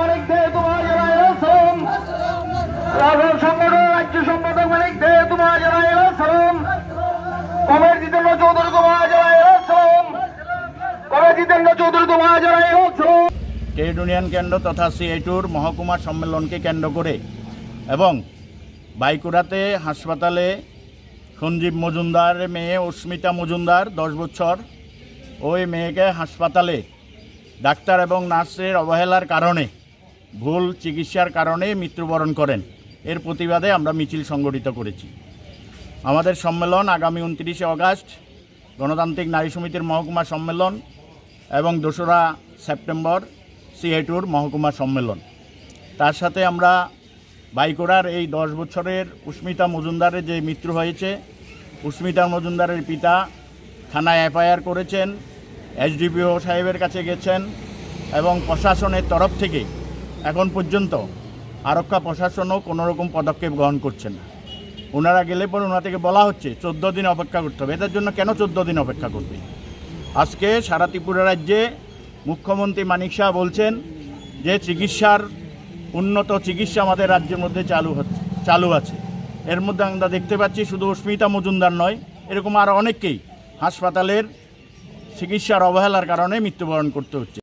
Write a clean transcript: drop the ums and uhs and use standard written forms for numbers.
মানিক দে তোমার জানাই সালাম। রাঘব সংগঠন রাজ্য সম্পাদক মানিক দে তোমার জানাই সালাম। কমের জিতেন্দ্র চৌধুরী তোমার জানাই সালাম। কমের জিতেন্দ্র চৌধুরী তোমার জানাই সালাম। ট্রেড ইউনিয়ন কেন্দ্র তথা সিআইটুর মহকুমা সম্মেলনকে কেন্দ্র করে এবং বাইকুড়াতে হাসপাতালে সঞ্জীব মজুমদারের মেয়ে অস্মিতা মজুমদার 10 বছর, ওই মেয়েকে হাসপাতালে ডাক্তার এবং নার্সের অবহেলার কারণে, ভুল চিকিৎসার কারণে মৃত্যুবরণ করেন। এর প্রতিবাদে আমরা মিছিল সংগঠিত করেছি। আমাদের সম্মেলন আগামী 29শে অগাস্ট গণতান্ত্রিক নারী সমিতির মহকুমা সম্মেলন এবং 2রা সেপ্টেম্বর সিআইটুর মহকুমা সম্মেলন। তার সাথে আমরা বাইকুড়ার এই 10 বছরের অস্মিতা মজুমদারের যে মৃত্যু হয়েছে, অস্মিতা মজুমদারের পিতা থানায় এফআইআর করেছেন, এসডিপিও সাহেবের কাছে গেছেন এবং প্রশাসনের তরফ থেকে এখন পর্যন্ত আরক্ষা প্রশাসনও কোনোরকম পদক্ষেপ গ্রহণ করছেন না। ওনারা গেলে পরে ওনারা থেকে বলা হচ্ছে 14 দিন অপেক্ষা করতে হবে। এটার জন্য কেন 14 দিন অপেক্ষা করবে? আজকে সারা ত্রিপুরা রাজ্যে মুখ্যমন্ত্রী মানিক শাহ বলছেন যে উন্নত চিকিৎসা আমাদের রাজ্যের মধ্যে চালু আছে। এর মধ্যে আমরা দেখতে পাচ্ছি শুধু অস্মিতা মজুমদার নয়, এরকম আরও অনেককেই হাসপাতালের চিকিৎসার অবহেলার কারণে মৃত্যুবরণ করতে হচ্ছে।